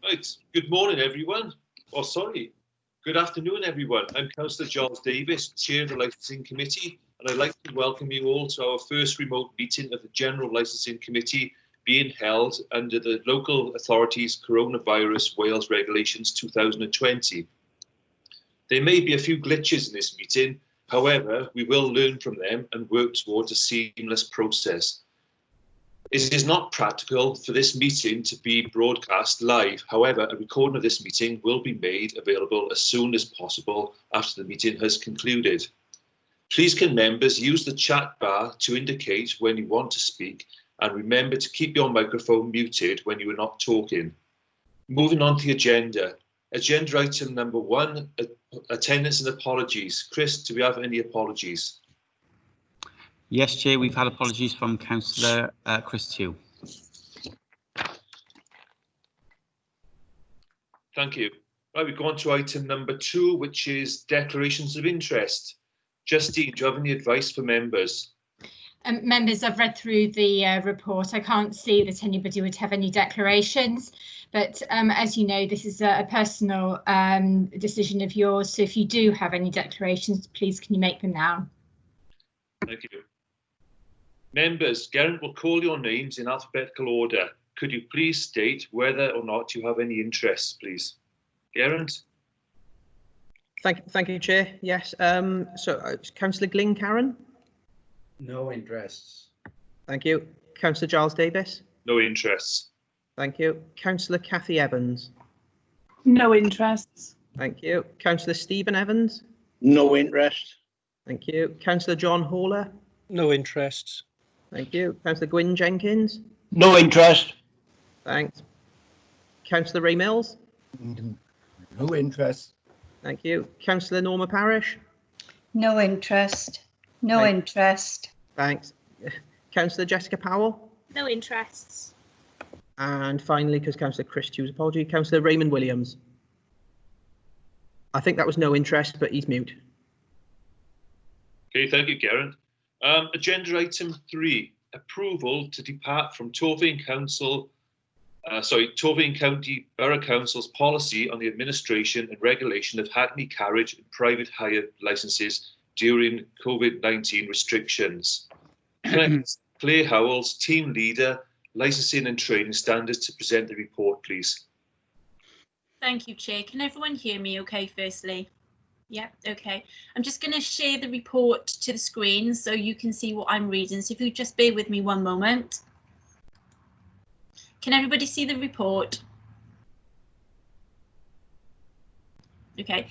Right, good morning everyone. Oh, sorry, good afternoon everyone. I'm Councillor Giles Davis, Chair of the Licensing Committee, and I'd like to welcome you all to our first remote meeting of the General Licensing Committee being held under the Local Authorities Coronavirus Wales Regulations 2020. There may be a few glitches in this meeting, however, we will learn from them and work towards a seamless process. It is not practical for this meeting to be broadcast live. However, a recording of this meeting will be made available as soon as possible after the meeting has concluded. Please can members use the chat bar to indicate when you want to speak, and remember to keep your microphone muted when you are not talking. Moving on to the agenda. Agenda item number 1, attendance and apologies. Chris, do we have any apologies? Yes, Chair, we've had apologies from Councillor Chris Tew. Thank you. Right, we go on to item number 2, which is declarations of interest. Justine, do you have any advice for members? Members, I've read through the report. I can't see that anybody would have any declarations, but as you know, this is a personal decision of yours. So if you do have any declarations, please can you make them now? Thank you. Members, Geraint will call your names in alphabetical order. Could you please state whether or not you have any interests, please? Geraint? Thank you, Chair. Yes. Councillor Glyn Karen? No interests. Thank you. Councillor Giles Davis? No interests. Thank you. Councillor Cathy Evans? No interests. Thank you. Councillor Stephen Evans? No interest. Thank you. Councillor John Haller? No interests. Thank you. Councillor Gwyn Jenkins? No interest. Thanks. Councillor Ray Mills? No interest. Thank you. Councillor Norma Parish? No interest. No Thank- interest. Thanks. Councillor Jessica Powell? No interests. And finally, because Councillor Chris Tew's apology, Councillor Raymond Williams. I think that was no interest, but he's mute. Okay, thank you, Geraint. Agenda item 3, approval to depart from Torfaen County Borough Council's policy on the administration and regulation of hackney carriage and private hire licences during COVID-19 restrictions. Claire Howells, Team Leader, Licensing and Training Standards, to present the report, please. Thank you, Chair. Can everyone hear me okay, firstly? Yeah, okay. I'm just going to share the report to the screen so you can see what I'm reading. So if you just bear with me one moment. Can everybody see the report? Okay.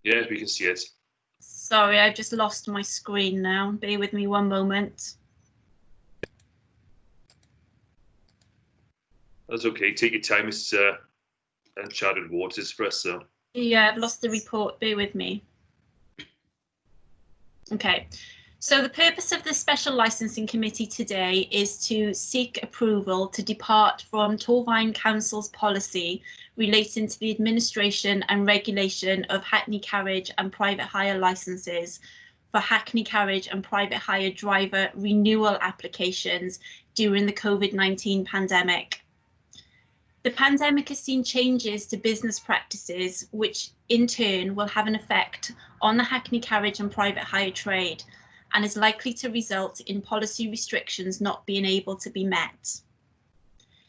Yes, we can see it. Sorry, I've just lost my screen now. Bear with me one moment. That's okay. Take your time. It's uncharted waters for us, so. Yeah, I've lost the report. Bear with me. Okay. So the purpose of the Special Licensing Committee today is to seek approval to depart from Torfaen Council's policy relating to the administration and regulation of hackney carriage and private hire licences for hackney carriage and private hire driver renewal applications during the COVID-19 pandemic. The pandemic has seen changes to business practices, which in turn will have an effect on the hackney carriage and private hire trade, and is likely to result in policy restrictions not being able to be met.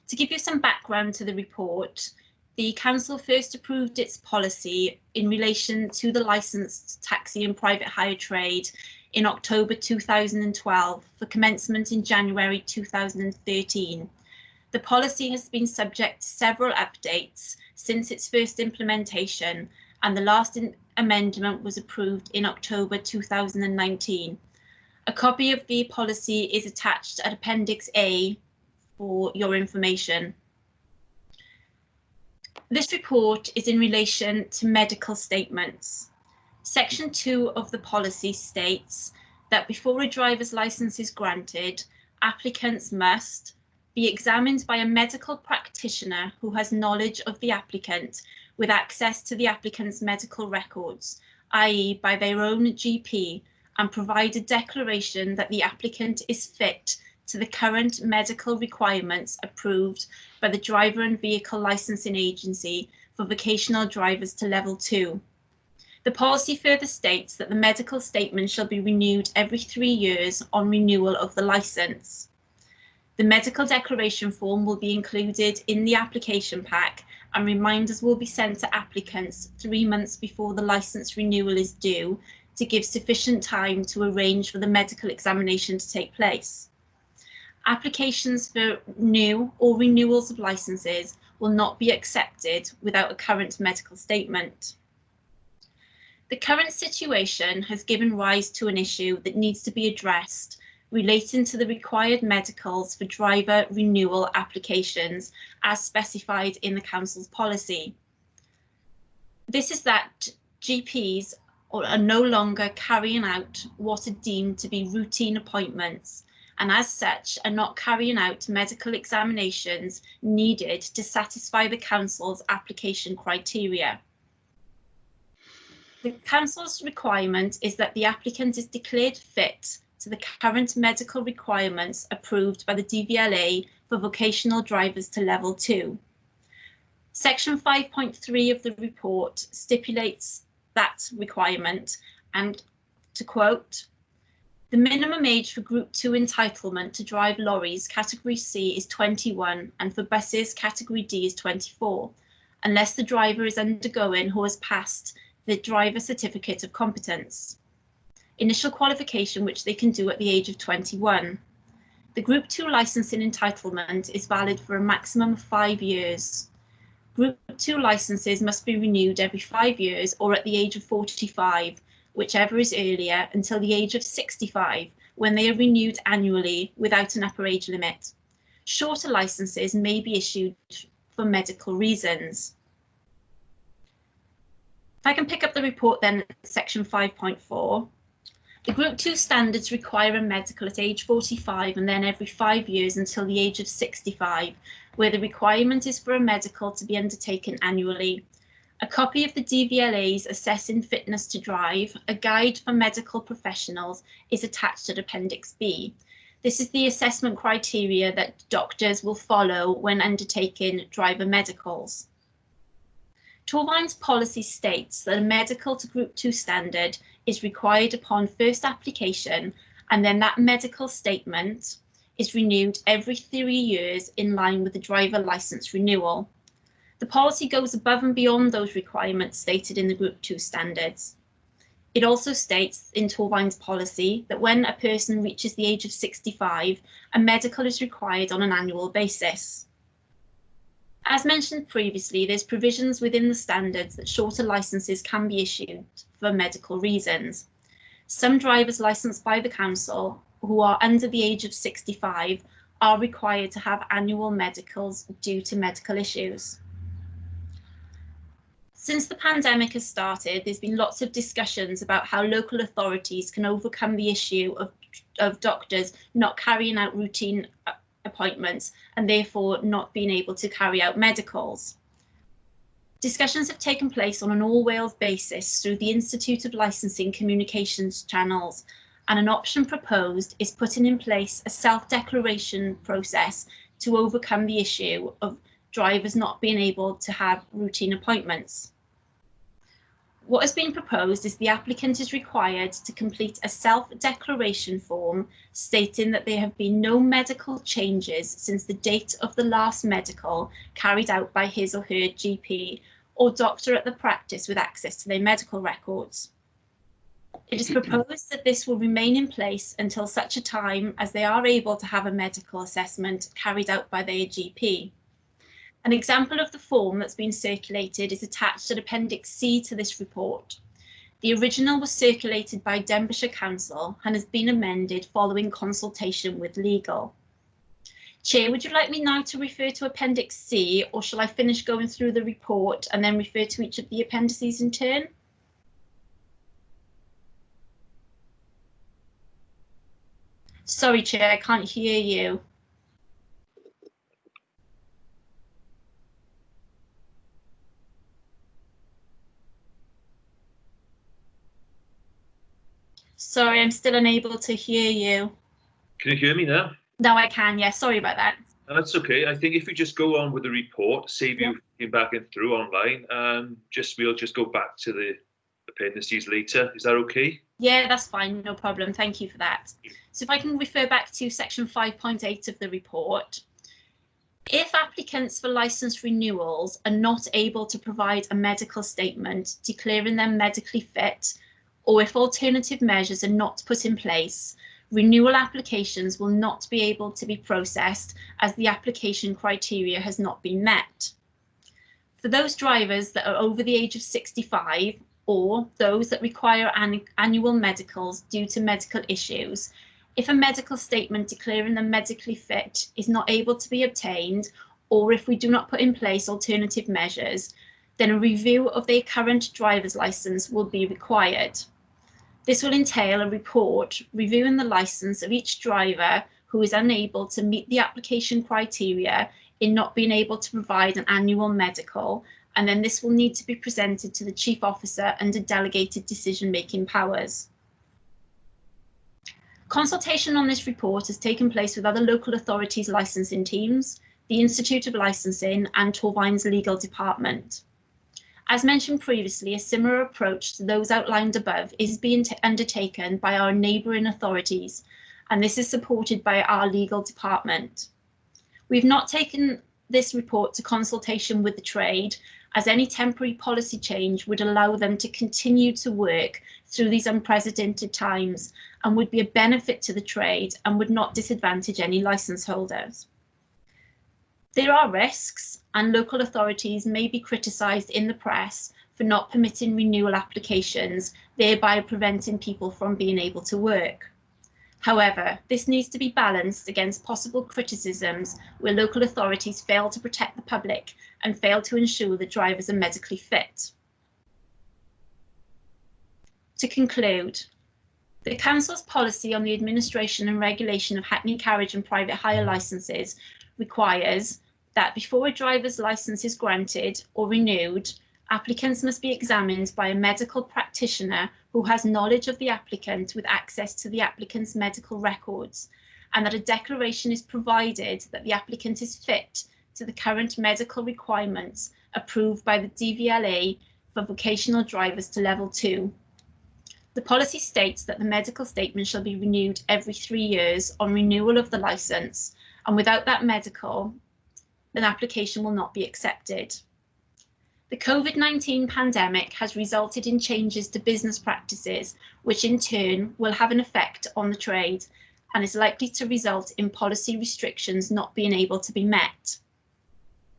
To give you some background to the report, the Council first approved its policy in relation to the licensed taxi and private hire trade in October 2012 for commencement in January 2013. The policy has been subject to several updates since its first implementation, and the last amendment was approved in October 2019. A copy of the policy is attached at Appendix A for your information. This report is in relation to medical statements. Section 2 of the policy states that before a driver's licence is granted, applicants must be examined by a medical practitioner who has knowledge of the applicant with access to the applicant's medical records, i.e. by their own GP, and provide a declaration that the applicant is fit to the current medical requirements approved by the Driver and Vehicle Licensing Agency for vocational drivers to Level 2. The policy further states that the medical statement shall be renewed every 3 years on renewal of the licence. The medical declaration form will be included in the application pack, and reminders will be sent to applicants 3 months before the licence renewal is due to give sufficient time to arrange for the medical examination to take place. Applications for new or renewals of licences will not be accepted without a current medical statement. The current situation has given rise to an issue that needs to be addressed relating to the required medicals for driver renewal applications as specified in the Council's policy. This is that GPs are no longer carrying out what are deemed to be routine appointments, and as such are not carrying out medical examinations needed to satisfy the Council's application criteria. The Council's requirement is that the applicant is declared fit to the current medical requirements approved by the DVLA for vocational drivers to Level 2. Section 5.3 of the report stipulates that requirement, and to quote, "The minimum age for Group 2 entitlement to drive lorries Category C is 21 and for buses Category D is 24, unless the driver is undergoing or has passed the driver certificate of competence. Initial qualification which they can do at the age of 21. The Group 2 licensing entitlement is valid for a maximum of 5 years. Group 2 licenses must be renewed every 5 years or at the age of 45, whichever is earlier, until the age of 65, when they are renewed annually without an upper age limit. Shorter licenses may be issued for medical reasons." If I can pick up the report then at section 5.4. The Group 2 standards require a medical at age 45 and then every 5 years until the age of 65, where the requirement is for a medical to be undertaken annually. A copy of the DVLA's Assessing Fitness to Drive, a guide for medical professionals, is attached at Appendix B. This is the assessment criteria that doctors will follow when undertaking driver medicals. Torvine's policy states that a medical to Group 2 standard is required upon first application, and then that medical statement is renewed every 3 years in line with the driver licence renewal. The policy goes above and beyond those requirements stated in the Group 2 standards. It also states in Torvine's policy that when a person reaches the age of 65, a medical is required on an annual basis. As mentioned previously, there's provisions within the standards that shorter licenses can be issued for medical reasons. Some drivers licensed by the Council who are under the age of 65 are required to have annual medicals due to medical issues. Since the pandemic has started, there's been lots of discussions about how local authorities can overcome the issue of doctors not carrying out routine appointments and therefore not being able to carry out medicals. Discussions have taken place on an all-Wales basis through the Institute of Licensing Communications channels, and an option proposed is putting in place a self-declaration process to overcome the issue of drivers not being able to have routine appointments. What has been proposed is the applicant is required to complete a self-declaration form stating that there have been no medical changes since the date of the last medical carried out by his or her GP or doctor at the practice with access to their medical records. It is proposed that this will remain in place until such a time as they are able to have a medical assessment carried out by their GP. An example of the form that's been circulated is attached at Appendix C to this report. The original was circulated by Denbighshire Council and has been amended following consultation with legal. Chair, would you like me now to refer to Appendix C, or shall I finish going through the report and then refer to each of the appendices in turn? Sorry, Chair, I can't hear you. Sorry, I'm still unable to hear you. Can you hear me now? Now I can, yeah, sorry about that. And that's okay. I think if we just go on with the report, save you getting back and through online, we'll just go back to the appendices later. Is that okay? Yeah, that's fine, no problem. Thank you for that. So if I can refer back to section 5.8 of the report. If applicants for licence renewals are not able to provide a medical statement declaring them medically fit, or if alternative measures are not put in place, renewal applications will not be able to be processed as the application criteria has not been met. For those drivers that are over the age of 65 or those that require annual medicals due to medical issues, if a medical statement declaring them medically fit is not able to be obtained, or if we do not put in place alternative measures, then a review of their current driver's licence will be required. This will entail a report reviewing the licence of each driver who is unable to meet the application criteria in not being able to provide an annual medical, and then this will need to be presented to the Chief Officer under delegated decision-making powers. Consultation on this report has taken place with other local authorities' licensing teams, the Institute of Licensing and Torvine's legal department. As mentioned previously, a similar approach to those outlined above is being undertaken by our neighbouring authorities, and this is supported by our legal department. We've not taken this report to consultation with the trade, as any temporary policy change would allow them to continue to work through these unprecedented times and would be a benefit to the trade and would not disadvantage any licence holders. There are risks, and local authorities may be criticised in the press for not permitting renewal applications, thereby preventing people from being able to work. However, this needs to be balanced against possible criticisms where local authorities fail to protect the public and fail to ensure that drivers are medically fit. To conclude, the Council's policy on the administration and regulation of hackney carriage and private hire licences requires that before a driver's licence is granted or renewed, applicants must be examined by a medical practitioner who has knowledge of the applicant with access to the applicant's medical records, and that a declaration is provided that the applicant is fit to the current medical requirements approved by the DVLA for vocational drivers to level 2. The policy states that the medical statement shall be renewed every 3 years on renewal of the licence, and without that medical, an application will not be accepted. The COVID-19 pandemic has resulted in changes to business practices, which in turn will have an effect on the trade and is likely to result in policy restrictions not being able to be met.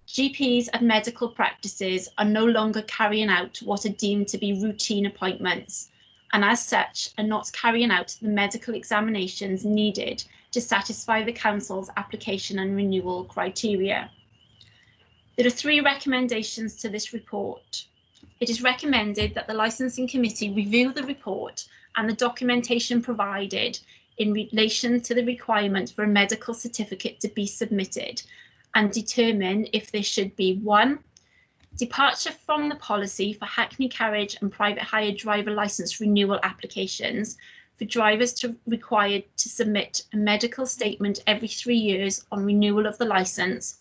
GPs and medical practices are no longer carrying out what are deemed to be routine appointments, and as such are not carrying out the medical examinations needed to satisfy the Council's application and renewal criteria. There are 3 recommendations to this report. It is recommended that the Licensing Committee review the report and the documentation provided in relation to the requirement for a medical certificate to be submitted and determine if there should be 1. Departure from the policy for hackney carriage and private hire driver licence renewal applications for drivers required to submit a medical statement every 3 years on renewal of the licence,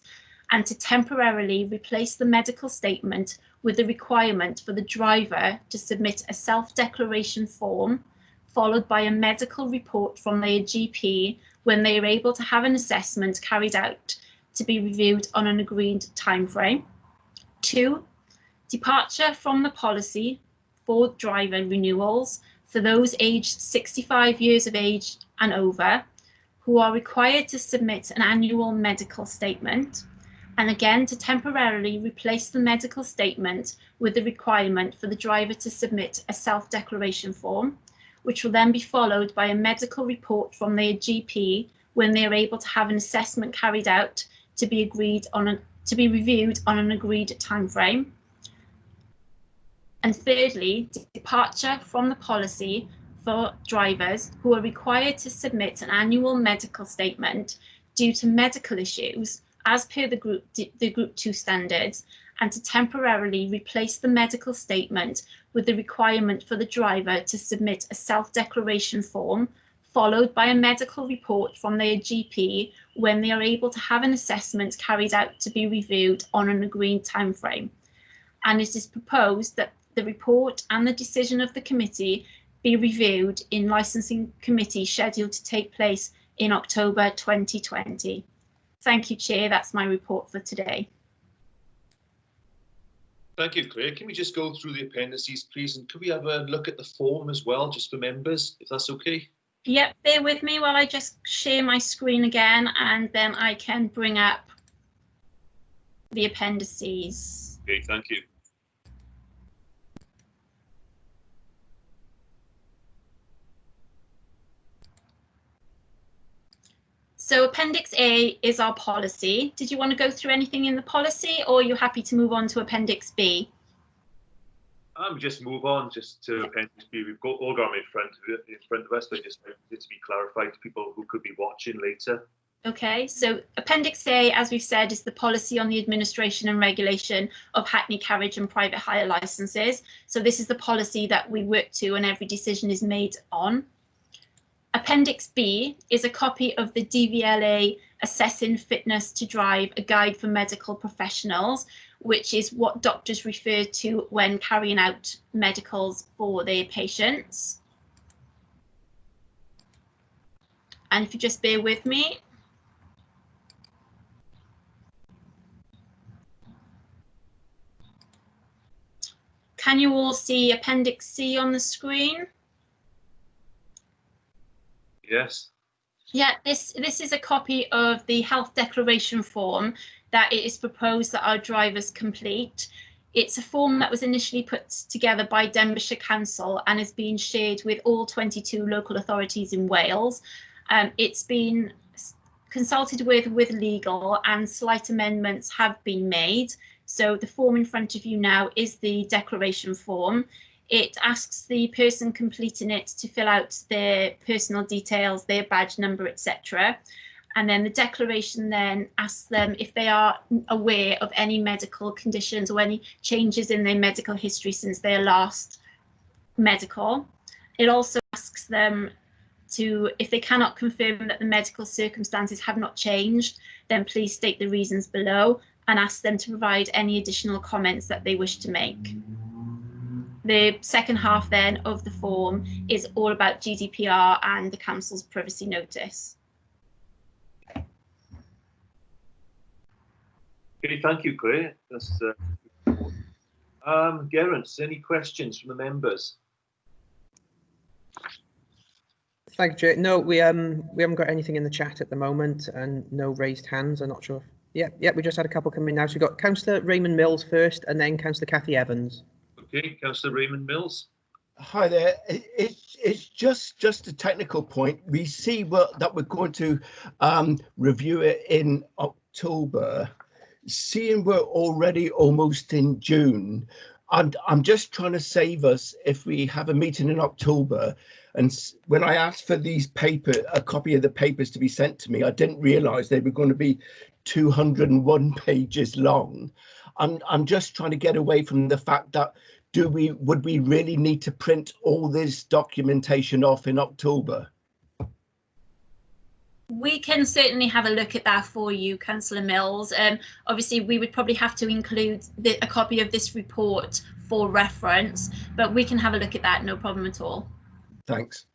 and to temporarily replace the medical statement with the requirement for the driver to submit a self-declaration form, followed by a medical report from their GP when they are able to have an assessment carried out to be reviewed on an agreed timeframe. 2. Departure from the policy for driver renewals for those aged 65 years of age and over who are required to submit an annual medical statement, and again to temporarily replace the medical statement with the requirement for the driver to submit a self-declaration form, which will then be followed by a medical report from their GP when they are able to have an assessment carried out to be reviewed on an agreed timeframe. And thirdly, departure from the policy for drivers who are required to submit an annual medical statement due to medical issues as per the Group 2 standards, and to temporarily replace the medical statement with the requirement for the driver to submit a self-declaration form, followed by a medical report from their GP when they are able to have an assessment carried out to be reviewed on an agreed timeframe. And it is proposed that the report and the decision of the committee be reviewed in licensing committee scheduled to take place in October 2020. Thank you, Chair. That's my report for today. Thank you, Claire. Can we just go through the appendices, please? And could we have a look at the form as well, just for members, if that's okay? Yep, bear with me while I just share my screen again, and then I can bring up the appendices. Okay, thank you. So Appendix A is our policy. Did you want to go through anything in the policy, or are you happy to move on to Appendix B? Just move on just to Appendix B. We've got all got them in front of us, but just need to be clarified to people who could be watching later. Okay, so Appendix A, as we've said, is the policy on the administration and regulation of Hackney carriage and private hire licenses. So this is the policy that we work to and every decision is made on. Appendix B is a copy of the DVLA Assessing Fitness to Drive, a guide for medical professionals, which is what doctors refer to when carrying out medicals for their patients. And if you just bear with me. Can you all see Appendix C on the screen? Yes. Yeah, this is a copy of the health declaration form that it is proposed that our drivers complete. It's a form that was initially put together by Denbighshire Council and is being shared with all 22 local authorities in Wales. It's been consulted with legal and slight amendments have been made. So the form in front of you now is the declaration form. It asks the person completing it to fill out their personal details, their badge number, etc. And then the declaration then asks them if they are aware of any medical conditions or any changes in their medical history since their last medical. It also asks them to, if they cannot confirm that the medical circumstances have not changed, then please state the reasons below and ask them to provide any additional comments that they wish to make. The second half then of the form is all about GDPR and the council's privacy notice. Okay, thank you, Claire. That's Geraint, any questions from the members? Thank you, Chair. No, we haven't got anything in the chat at the moment, and no raised hands. I'm not sure. Yeah, we just had a couple come in now. So we've got Councillor Raymond Mills first, and then Councillor Cathy Evans. Okay, Councillor Raymond Mills. Hi there. It's just a technical point. We see that we're going to review it in October. Seeing we're already almost in June, I'm just trying to save us if we have a meeting in October. And when I asked for these a copy of the papers to be sent to me, I didn't realise they were going to be 201 pages long. I'm just trying to get away from the fact that would we really need to print all this documentation off in October? We can certainly have a look at that for you, Councillor Mills. Obviously, we would probably have to include a copy of this report for reference, but we can have a look at that, no problem at all. Thanks.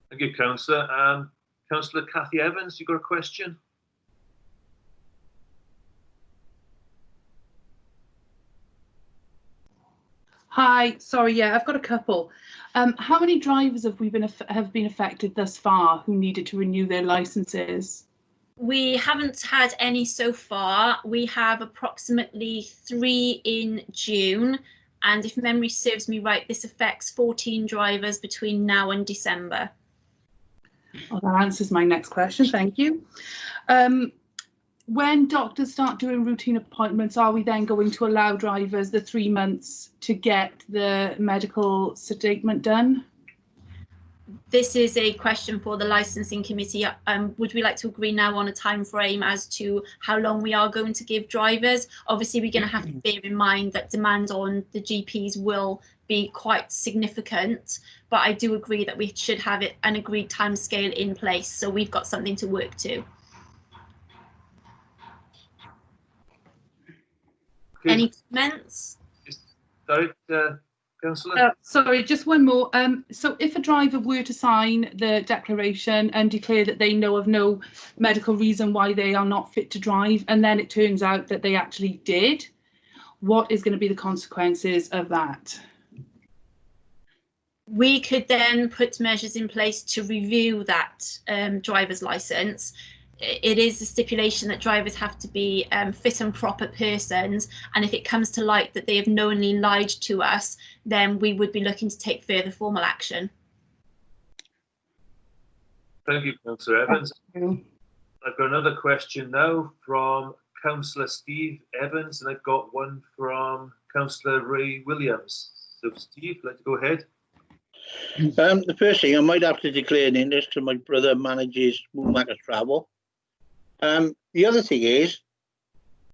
Thank you, Councillor. Councillor Cathy Evans, you got a question? Hi, sorry, yeah, I've got a couple. How many drivers have been affected thus far who needed to renew their licenses? We haven't had any so far. We have approximately 3 in June, and if memory serves me right, this affects 14 drivers between now and December. Well, that answers my next question, thank you. When doctors start doing routine appointments, are we then going to allow drivers the 3 months to get the medical statement done? This is a question for the licensing committee. Would we like to agree now on a time frame as to how long we are going to give drivers? Obviously, we're going to have to bear in mind that demand on the GPs will be quite significant, but I do agree that we should have an agreed time scale in place, so we've got something to work to. Any comments? Sorry, Councillor? Sorry, just one more. So if a driver were to sign the declaration and declare that they know of no medical reason why they are not fit to drive, and then it turns out that they actually did, what is going to be the consequences of that? We could then put measures in place to review that driver's licence. It is a stipulation that drivers have to be fit and proper persons, and if it comes to light that they have knowingly lied to us, then we would be looking to take further formal action. Thank you, Councillor Evans. I've got another question now from Councillor Steve Evans, and I've got one from Councillor Ray Williams. So Steve, let's go ahead. The first thing, I might have to declare an interest because my brother manages Moonmakers Travel. The other thing is,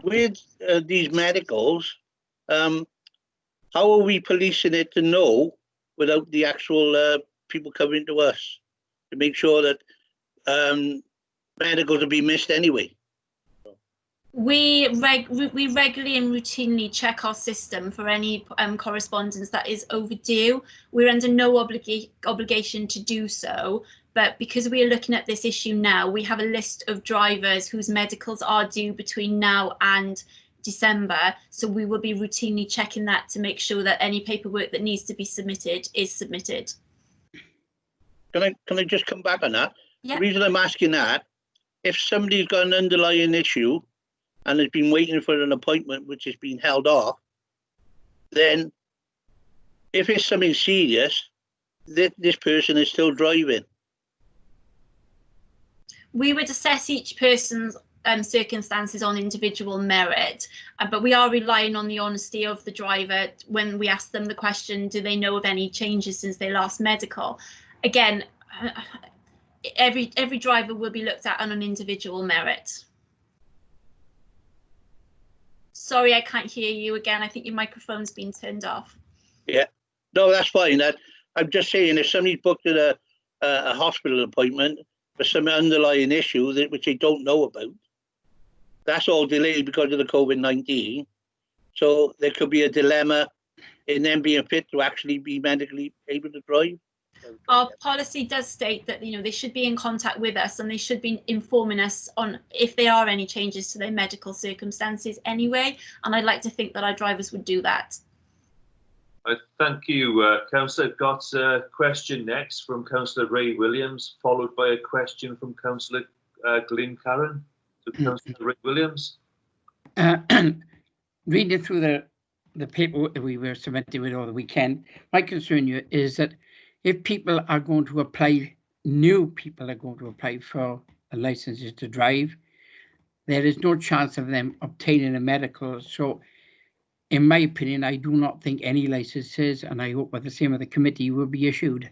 with these medicals, how are we policing it to know without the actual people coming to us to make sure that medicals will be missed anyway? We regularly and routinely check our system for any correspondence that is overdue. We're under no obligation to do so, but because we are looking at this issue now, we have a list of drivers whose medicals are due between now and December, so we will be routinely checking that to make sure that any paperwork that needs to be submitted is submitted. Can I just come back on that? Yeah. The reason I'm asking that, if somebody's got an underlying issue and has been waiting for an appointment which has been held off, then if it's something serious, this person is still driving. We would assess each person's circumstances on individual merit, but we are relying on the honesty of the driver when we ask them the question, do they know of any changes since they last medical? Again, every driver will be looked at on an individual merit. Sorry, I can't hear you again. I think your microphone's been turned off. Yeah, no, that's fine. I'm just saying, if somebody's booked a hospital appointment for some underlying issue which they don't know about, that's all delayed because of the COVID-19. So there could be a dilemma in them being fit to actually be medically able to drive. Our policy does state that they should be in contact with us and they should be informing us on if there are any changes to their medical circumstances anyway, and I'd like to think that our drivers would do that. Thank you, Councillor. Got a question next from Councillor Ray Williams, followed by a question from Councillor Glyn Carron. So Councillor Ray Williams. Reading through the paperwork that we were submitted with over the weekend, my concern is that if people are going to apply, new people are going to apply for licenses to drive, there is no chance of them obtaining a medical. So in my opinion, I do not think any licenses, and I hope with the same of the committee, will be issued.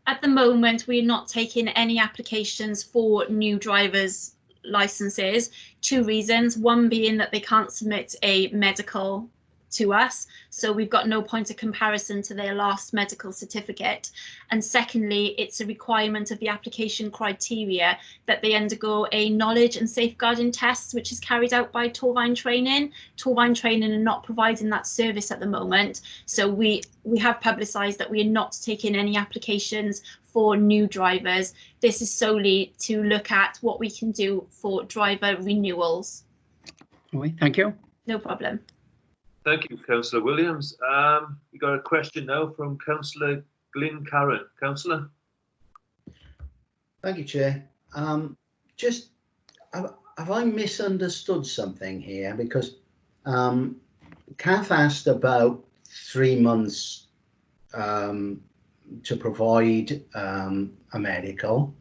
At the moment, we're not taking any applications for new drivers' licenses. Two reasons, one being that they can't submit a medical to us, so we've got no point of comparison to their last medical certificate, and secondly, it's a requirement of the application criteria that they undergo a knowledge and safeguarding test, which is carried out by Torvine Training. Torvine Training are not providing that service at the moment, so we have publicised that we are not taking any applications for new drivers. This is solely to look at what we can do for driver renewals. Okay, thank you. No problem. Thank you, Councillor Williams. We got a question now from Councillor Glyn Carron. Councillor. Thank you, Chair. Just have I misunderstood something here? Because Kath asked about 3 months to provide a medical.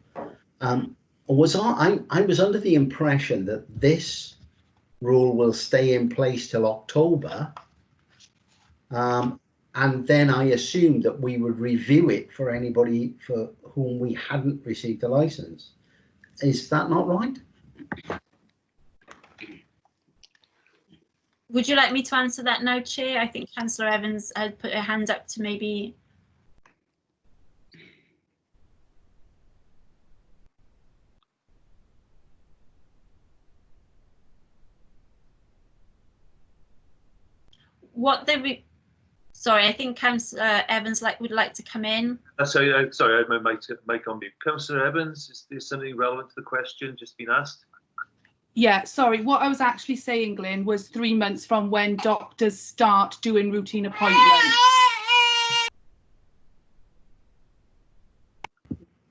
I was under the impression that this rule will stay in place till October, and then I assumed that we would review it for anybody for whom we hadn't received a license. Is that not right? Would you like me to answer that now, Chair? I think Councillor Evans had put her hand up to maybe. Sorry, I think Councillor Evans would like to come in. Sorry, I had my mic on mute. Councillor Evans, is there something relevant to the question just been asked? Yeah, sorry. What I was actually saying, Glyn, was 3 months from when doctors start doing routine appointments.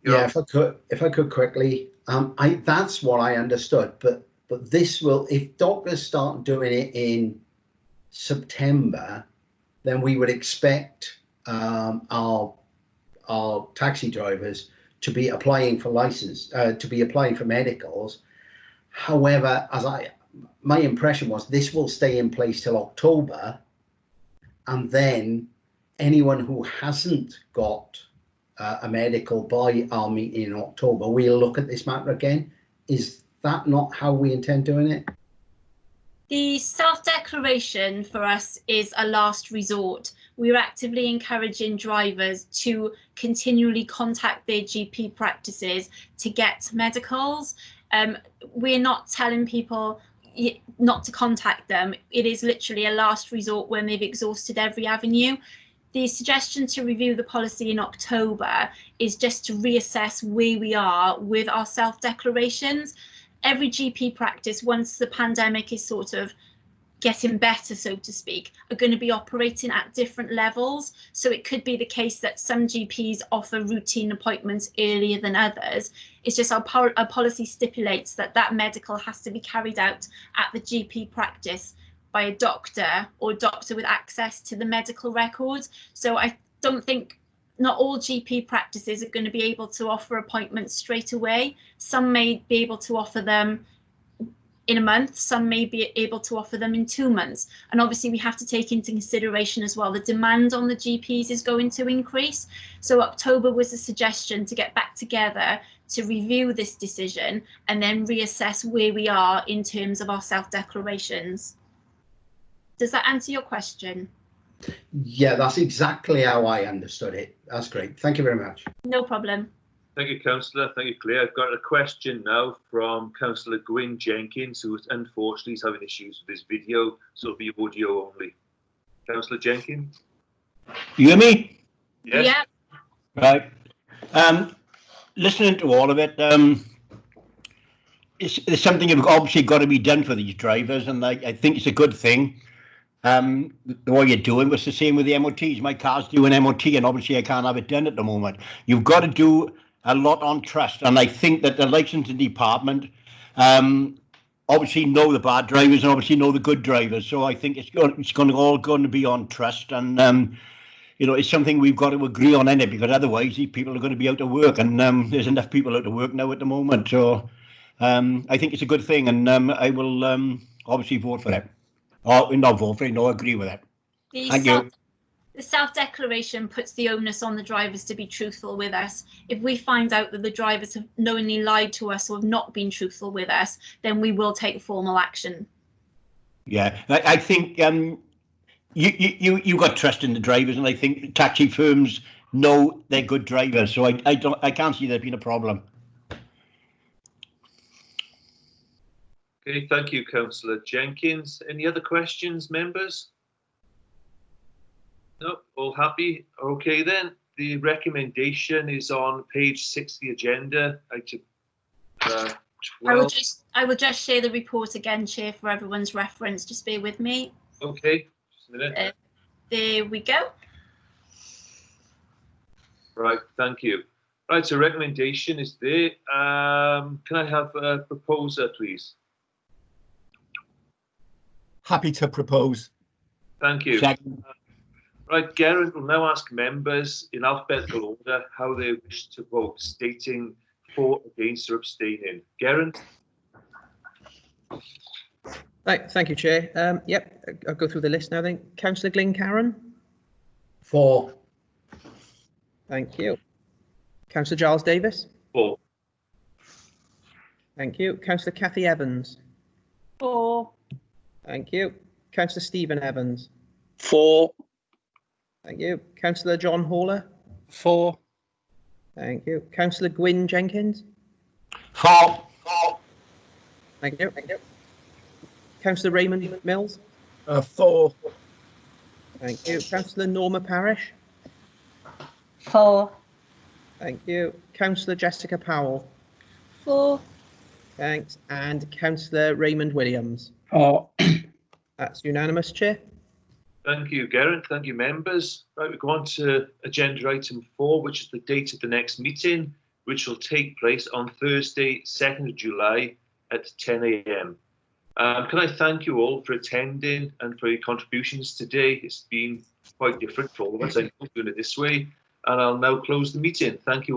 Yeah, if I could quickly, that's what I understood. But this will, if doctors start doing it in September, then we would expect our taxi drivers to be applying for license, to be applying for medicals. However, my impression was this will stay in place till October, and then anyone who hasn't got a medical by our meeting in October, we'll look at this matter again. Is that not how we intend doing it? The self-declaration for us is a last resort. We're actively encouraging drivers to continually contact their GP practices to get medicals. We're not telling people not to contact them. It is literally a last resort when they've exhausted every avenue. The suggestion to review the policy in October is just to reassess where we are with our self-declarations. Every GP practice, once the pandemic is sort of getting better, so to speak, are going to be operating at different levels. So it could be the case that some GPs offer routine appointments earlier than others. It's just our policy stipulates that that medical has to be carried out at the GP practice by a doctor or doctor with access to the medical records. So I don't think, not all GP practices are going to be able to offer appointments straight away. Some may be able to offer them in a month, some may be able to offer them in 2 months. And obviously we have to take into consideration as well, the demand on the GPs is going to increase. So October was a suggestion to get back together to review this decision and then reassess where we are in terms of our self-declarations. Does that answer your question? Yeah, that's exactly how I understood it. That's great. Thank you very much. No problem. Thank you, Councillor. Thank you, Claire. I've got a question now from Councillor Gwyn Jenkins, who unfortunately is having issues with his video, so it'll be audio only. Councillor Jenkins? You hear me? Yes. Yeah. Right. Listening to all of it, it's something that's obviously got to be done for these drivers, and I think it's a good thing. What you're doing was the same with the MOTs. My car's doing MOT, and obviously I can't have it done at the moment. You've got to do a lot on trust, and I think that the licensing department obviously know the bad drivers and obviously know the good drivers. So I think it's all going to be on trust, and you know, it's something we've got to agree on in it, because otherwise these people are going to be out of work, and there's enough people out of work now at the moment. So I think it's a good thing, and I will obviously vote for it. Or not vote for it, no, agree with it. Thank you. The self-declaration puts the onus on the drivers to be truthful with us. If we find out that the drivers have knowingly lied to us or have not been truthful with us, then we will take formal action. Yeah, I think you got trust in the drivers, and I think taxi firms know they're good drivers. So I can't see there being a problem. Okay, thank you, Councillor Jenkins. Any other questions, members? No, all happy? Okay then, the recommendation is on page 6 of the agenda, item 12. I will just share the report again, Chair, for everyone's reference. Just bear with me. Okay, just a minute. There we go. Right, thank you. Right, so recommendation is there. Can I have a proposer, please? Happy to propose. Thank you. Right, Geraint will now ask members in alphabetical order how they wish to vote, stating for, against, or abstaining. Geraint? Thank you, Chair. Yep, I'll go through the list now then. Councillor Glyn Caron? 4. Thank you. Councillor Giles Davis. 4. Thank you. Councillor Kathy Evans. 4. Thank you. Councillor Stephen Evans. 4. Thank you. Councillor John Haller. 4. Thank you. Councillor Gwyn Jenkins. 4. Thank you. Thank you. Councillor Raymond Mills. 4. Thank you. Councillor Norma Parish. 4. Thank you. Councillor Jessica Powell. 4. Thanks. And Councillor Raymond Williams. 4. That's unanimous, Chair. Thank you, Geraint. Thank you, members. Right, we go on to agenda item 4, which is the date of the next meeting, which will take place on Thursday, 2nd of July at 10 a.m. Can I thank you all for attending and for your contributions today? It's been quite different for all of us, I think, doing it this way. And I'll now close the meeting. Thank you.